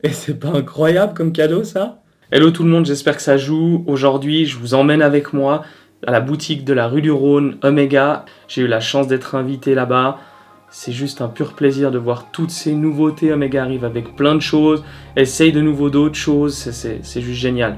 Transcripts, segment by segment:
Et c'est pas incroyable comme cadeau ça? Hello tout le monde, j'espère que ça joue. Aujourd'hui, je vous emmène avec moi à la boutique de la rue du Rhône, Omega. J'ai eu la chance d'être invité là-bas. C'est juste un pur plaisir de voir toutes ces nouveautés. Omega arrive avec plein de choses, essaye de nouveau d'autres choses, c'est juste génial.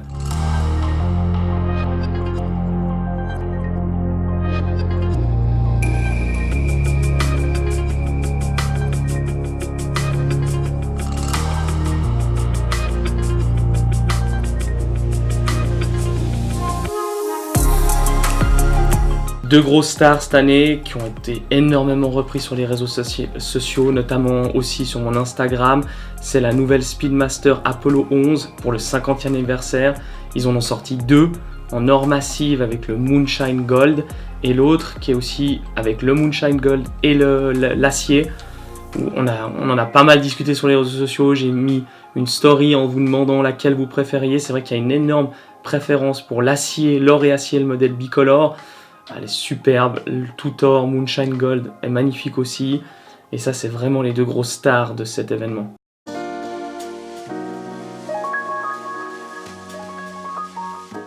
Deux grosses stars cette année qui ont été énormément repris sur les réseaux sociaux, notamment aussi sur mon Instagram. C'est la nouvelle Speedmaster Apollo 11 pour le 50e anniversaire. Ils en ont sorti deux en or massive avec le Moonshine Gold et l'autre qui est aussi avec le Moonshine Gold et l'acier. On en a pas mal discuté sur les réseaux sociaux. J'ai mis une story en vous demandant laquelle vous préfériez. C'est vrai qu'il y a une énorme préférence pour l'acier, l'or et acier, le modèle bicolore. Elle est superbe, le tout or, Moonshine Gold est magnifique aussi. Et ça, c'est vraiment les deux grosses stars de cet événement.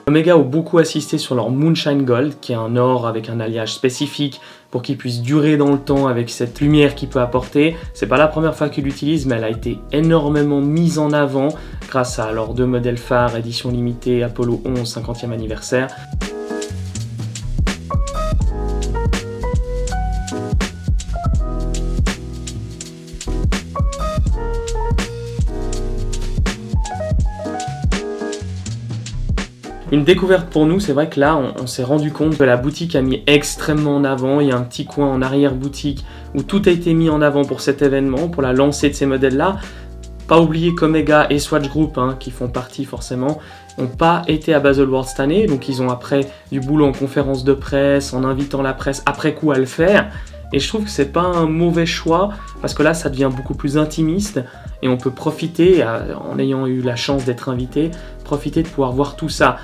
Omega ont beaucoup assisté sur leur Moonshine Gold, qui est un or avec un alliage spécifique pour qu'il puisse durer dans le temps avec cette lumière qu'il peut apporter. C'est pas la première fois qu'ils l'utilisent, mais elle a été énormément mise en avant grâce à leurs deux modèles phares, édition limitée, Apollo 11, 50e anniversaire. Une découverte pour nous, c'est vrai que là, on s'est rendu compte que la boutique a mis extrêmement en avant. Il y a un petit coin en arrière-boutique où tout a été mis en avant pour cet événement, pour la lancée de ces modèles-là. Pas oublier qu'Omega et Swatch Group, qui font partie forcément, n'ont pas été à Baselworld cette année. Donc ils ont après du boulot en conférence de presse, en invitant la presse après coup à le faire. Et je trouve que c'est pas un mauvais choix, parce que là, ça devient beaucoup plus intimiste. Et on peut profiter, en ayant eu la chance d'être invité, profiter de pouvoir voir tout ça.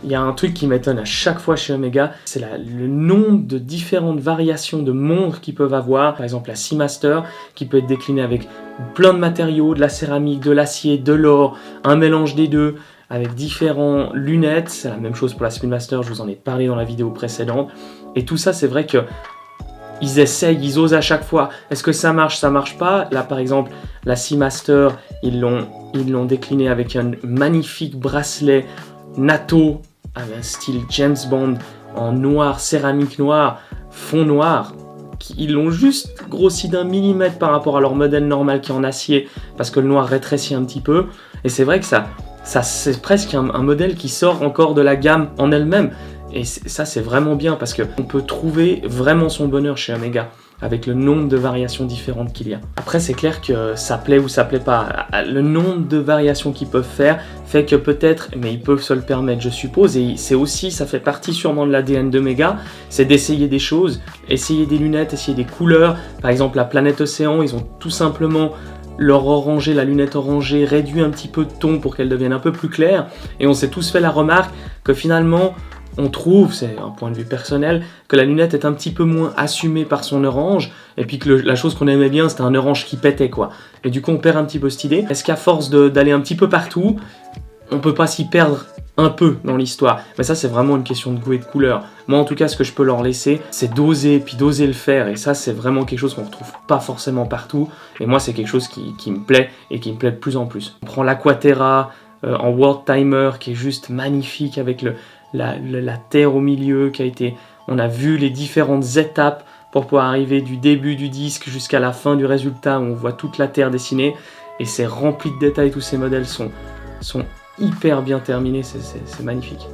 Il y a un truc qui m'étonne à chaque fois chez Omega, c'est le nombre de différentes variations de montres qu'ils peuvent avoir. Par exemple la Seamaster, qui peut être déclinée avec plein de matériaux, de la céramique, de l'acier, de l'or, un mélange des deux, avec différentes lunettes. C'est la même chose pour la Speedmaster, je vous en ai parlé dans la vidéo précédente. Et tout ça, c'est vrai que ils essayent, ils osent à chaque fois. Est-ce que ça marche pas? Là, par exemple, la Seamaster, ils l'ont déclinée avec un magnifique bracelet NATO, avec un style James Bond, en noir, céramique noire, fond noir. Ils l'ont juste grossi d'1 millimètre par rapport à leur modèle normal qui est en acier, parce que le noir rétrécit un petit peu. Et c'est vrai que ça c'est presque un modèle qui sort encore de la gamme en elle-même. Et ça, c'est vraiment bien, parce qu'on peut trouver vraiment son bonheur chez Omega, avec le nombre de variations différentes qu'il y a. Après, c'est clair que ça plaît ou ça plaît pas. Le nombre de variations qu'ils peuvent faire fait que peut-être, mais ils peuvent se le permettre, je suppose, et c'est aussi, ça fait partie sûrement de l'ADN d'Omega, c'est d'essayer des choses, essayer des lunettes, essayer des couleurs. Par exemple, la planète Océan, ils ont tout simplement leur orangé, la lunette orangée, réduit un petit peu de ton pour qu'elle devienne un peu plus claire, et on s'est tous fait la remarque que finalement, on trouve, c'est un point de vue personnel, que la lunette est un petit peu moins assumée par son orange, et puis que la chose qu'on aimait bien, c'était un orange qui pétait, quoi. Et du coup, on perd un petit peu cette idée. Est-ce qu'à force d'aller un petit peu partout, on peut pas s'y perdre un peu dans l'histoire? Mais ça, c'est vraiment une question de goût et de couleur. Moi, en tout cas, ce que je peux leur laisser, c'est d'oser, puis d'oser le faire, et ça, c'est vraiment quelque chose qu'on retrouve pas forcément partout, et moi, c'est quelque chose qui me plaît, et qui me plaît de plus en plus. On prend l'Aquaterra en World Timer, qui est juste magnifique, avec la terre au milieu qui a été... On a vu les différentes étapes pour pouvoir arriver du début du disque jusqu'à la fin du résultat où on voit toute la terre dessinée, et c'est rempli de détails. Tous ces modèles sont hyper bien terminés, c'est magnifique.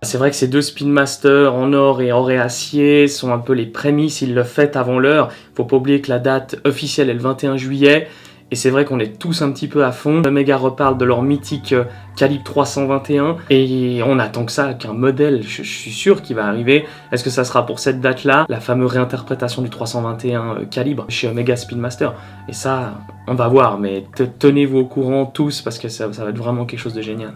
C'est vrai que ces deux Speedmaster en or et acier sont un peu les prémices, ils le fêtent avant l'heure. Il ne faut pas oublier que la date officielle est le 21 juillet Et c'est vrai qu'on est tous un petit peu à fond. Omega reparle de leur mythique calibre 321 et on attend que ça, qu'un modèle, je suis sûr qu'il va arriver. Est-ce que ça sera pour cette date-là, la fameuse réinterprétation du 321 calibre chez Omega Speedmaster? Et ça, on va voir, mais tenez-vous au courant tous parce que ça va être vraiment quelque chose de génial.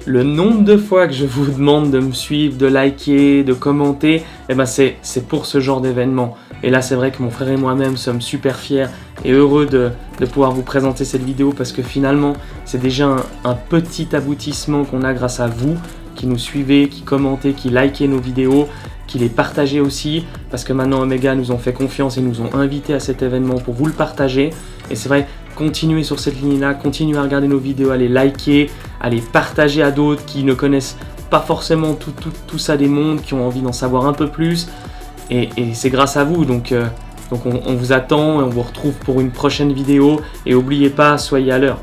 Le nombre de fois que je vous demande de me suivre, de liker, de commenter, eh ben c'est pour ce genre d'événement. Et là, c'est vrai que mon frère et moi-même sommes super fiers et heureux de pouvoir vous présenter cette vidéo parce que finalement, c'est déjà un petit aboutissement qu'on a grâce à vous qui nous suivez, qui commentez, qui likez nos vidéos, qui les partagez aussi parce que maintenant Omega nous ont fait confiance et nous ont invités à cet événement pour vous le partager. Et c'est vrai, continuez sur cette ligne-là, continuez à regarder nos vidéos, à les liker, à les partager à d'autres qui ne connaissent pas forcément tout ça des mondes, qui ont envie d'en savoir un peu plus. Et c'est grâce à vous, donc on vous attend et on vous retrouve pour une prochaine vidéo. Et n'oubliez pas, soyez à l'heure.